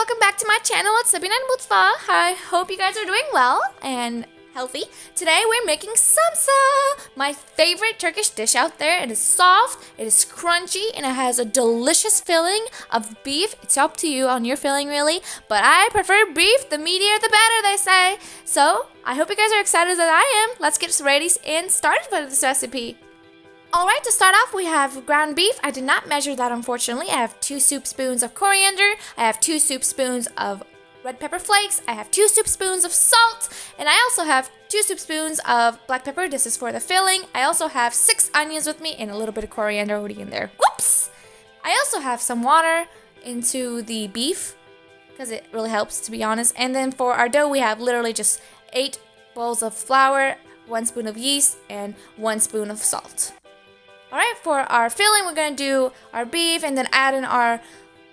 welcome back to my channel. It's Sabina and Mutfa. I hope you guys are doing well and healthy. Today we're making Samsa, my favorite Turkish dish out there. It is soft, it is crunchy, and it has a delicious filling of beef. It's up to you on your filling really, but I prefer beef. The meatier the better, they say. So I hope you guys are excited as I am. Let's get ready and started with this recipe. Alright, to start off we have ground beef. I did not measure that unfortunately. I have 2 soup spoons of coriander, I have 2 soup spoons of red pepper flakes, I have 2 soup spoons of salt, and I also have 2 soup spoons of black pepper. This is for the filling. I also have 6 onions with me and a little bit of coriander already in there. Whoops! I also have some water into the beef because it really helps, to be honest. And then for our dough we have literally just 8 bowls of flour, 1 spoon of yeast, and 1 spoon of salt. Alright, for our filling, we're going to do our beef and then add in our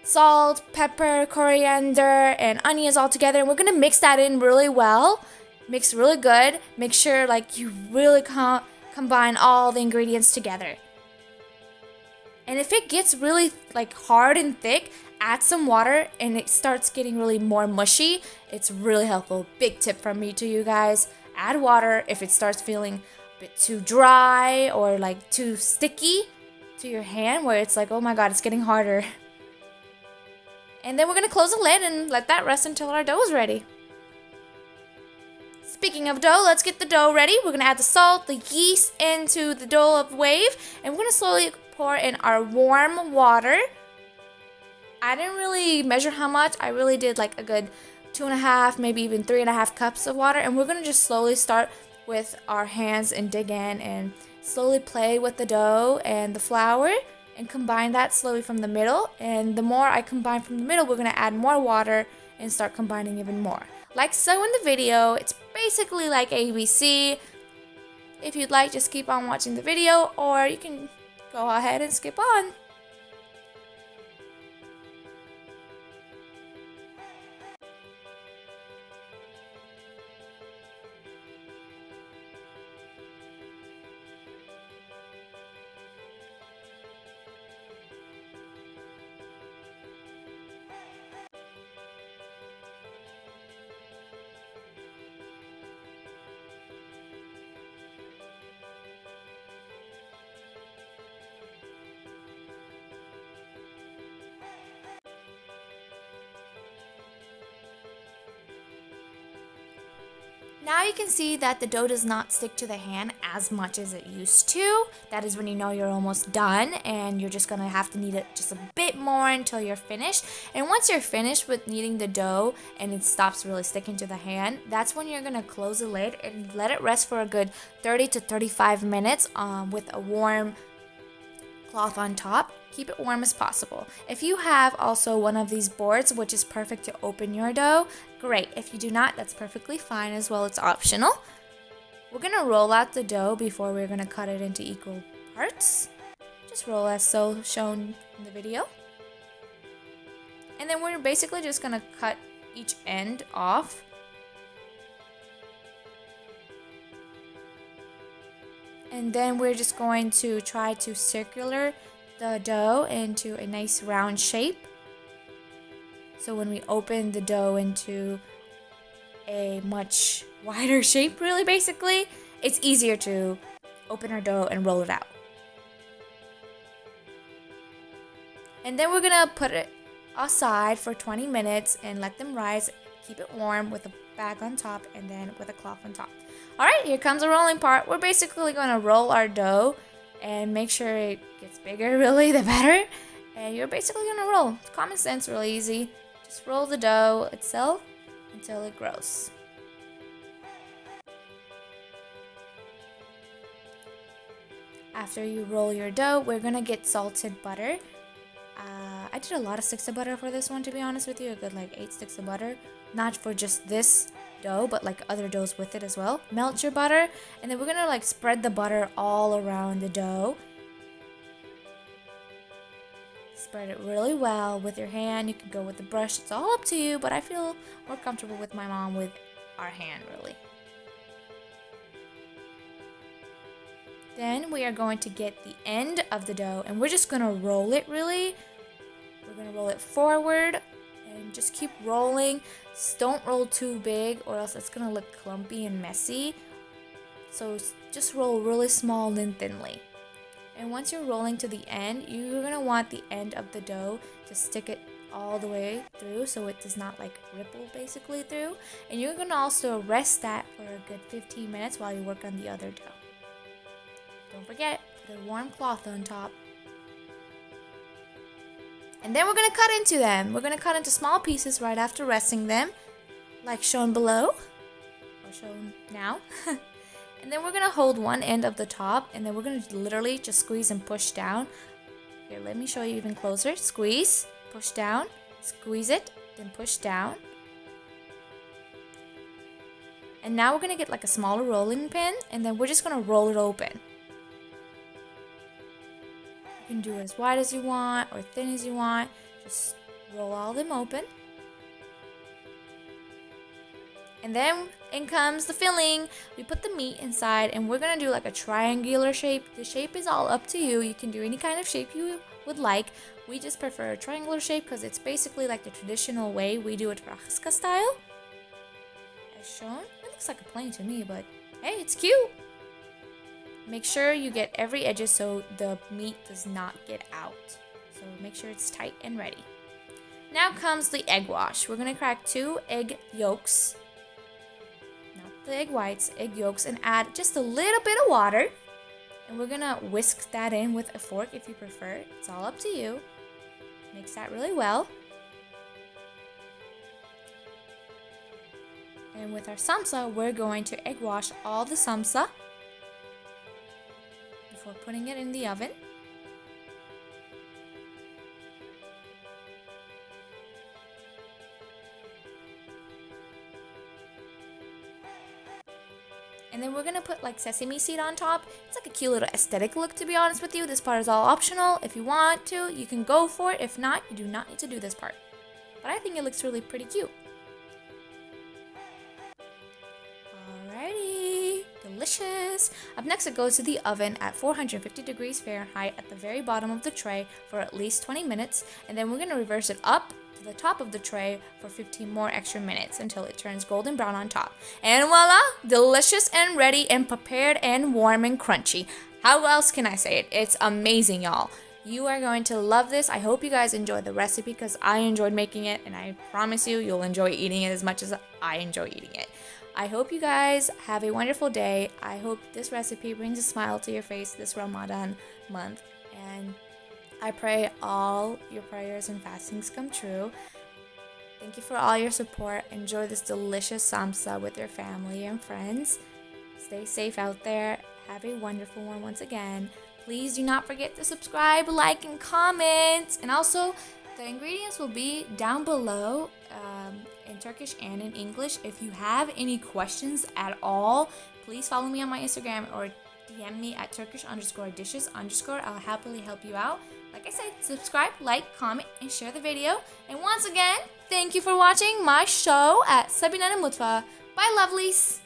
salt, pepper, coriander, and onions all together. And we're going to mix that in really well. Mix really good. Make sure like you really combine all the ingredients together. And if it gets really like hard and thick, add some water and it starts getting really more mushy. It's really helpful. Big tip from me to you guys. Add water if it starts feeling bit too dry or like too sticky to your hand where it's like, oh my god, it's getting harder. And then we're gonna close the lid and let that rest until our dough is ready. Speaking of dough, let's get the dough ready. We're gonna add the salt, the yeast into the dough of wave, and we're gonna slowly pour in our warm water. I didn't really measure how much. I really did like a good 2.5, maybe even 3.5 cups of water, and we're gonna just slowly start with our hands and dig in and slowly play with the dough and the flour and combine that slowly from the middle. And the more I combine from the middle, we're going to add more water and start combining even more. Like so in the video, it's basically like ABC. If you'd like, just keep on watching the video or you can go ahead and skip on. Now you can see that the dough does not stick to the hand as much as it used to. That is when you know you're almost done and you're just gonna have to knead it just a bit more until you're finished. And once you're finished with kneading the dough and it stops really sticking to the hand, that's when you're gonna close the lid and let it rest for a good 30 to 35 minutes with a warm cloth on top. Keep it warm as possible. If you have also one of these boards, which is perfect to open your dough, great. If you do not, that's perfectly fine as well. It's optional. We're gonna roll out the dough before we're gonna cut it into equal parts. Just roll as so shown in the video. And then we're basically just gonna cut each end off. And then we're just going to try to circular the dough into a nice round shape. So when we open the dough into a much wider shape, really basically, it's easier to open our dough and roll it out. And then we're gonna put it aside for 20 minutes and let them rise. Keep it warm with a bag on top and then with a cloth on top. Alright, here comes the rolling part. We're basically going to roll our dough and make sure it gets bigger, really, the better. And you're basically going to roll. It's common sense, really easy. Just roll the dough itself until it grows. After you roll your dough, we're going to get salted butter. I did a lot of sticks of butter for this one, to be honest with you. A good like 8 sticks of butter. Not for just this dough, but like other doughs with it as well. Melt your butter, and then we're gonna like spread the butter all around the dough. Spread it really well with your hand. You can go with the brush. It's all up to you, but I feel more comfortable with my mom with our hand, really. Then we are going to get the end of the dough and we're just going to roll it really. We're going to roll it forward and And just keep rolling. Don't roll too big or else it's gonna look clumpy and messy. So just roll really small and thinly. And once you're rolling to the end, you're gonna want the end of the dough to stick it all the way through so it does not like ripple basically through. And you're gonna also rest that for a good 15 minutes while you work on the other dough. Don't forget, put a warm cloth on top. And then we're gonna cut into them. We're gonna cut into small pieces right after resting them, like shown below, or shown now. And then we're gonna hold one end of the top, and then we're gonna literally just squeeze and push down. Here, let me show you even closer. Squeeze, push down, squeeze it, then push down. And now we're gonna get like a smaller rolling pin, and then we're just gonna roll it open. You can do it as wide as you want or thin as you want. Just roll all of them open. And then in comes the filling. We put the meat inside and we're gonna do like a triangular shape. The shape is all up to you. You can do any kind of shape you would like. We just prefer a triangular shape because it's basically like the traditional way we do it for Ahiska style. As shown. It looks like a plane to me, but hey, it's cute. Make sure you get every edges so the meat does not get out. So make sure it's tight and ready. Now comes the egg wash. We're gonna crack 2 egg yolks. Not the egg whites, egg yolks, and add just a little bit of water. And we're gonna whisk that in with a fork if you prefer. It's all up to you. Mix that really well. And with our samsa, we're going to egg wash all the samsa before putting it in the oven. And then we're gonna put like sesame seed on top. It's like a cute little aesthetic look, to be honest with you. This part is all optional. If you want to, you can go for it. If not, you do not need to do this part. But I think it looks really pretty cute. Alrighty, delicious. Up next, it goes to the oven at 450 degrees Fahrenheit at the very bottom of the tray for at least 20 minutes. And then we're gonna reverse it up to the top of the tray for 15 more extra minutes until it turns golden brown on top. And voila, delicious and ready and prepared and warm and crunchy. How else can I say it? It's amazing, y'all. You are going to love this. I hope you guys enjoyed the recipe because I enjoyed making it, and I promise you, you'll enjoy eating it as much as I enjoy eating it. I hope you guys have a wonderful day. I hope this recipe brings a smile to your face this Ramadan month, and I pray all your prayers and fastings come true. Thank you for all your support. Enjoy this delicious samsa with your family and friends. Stay safe out there. Have a wonderful one once again. Please do not forget to subscribe, like, and comment. And also, the ingredients will be down below in Turkish and in English. If you have any questions at all, please follow me on my Instagram or DM me at Turkish_dishes_. I'll happily help you out. Like I said, subscribe, like, comment, and share the video. And once again, thank you for watching my show at Sabina Mutfağı. Bye, lovelies!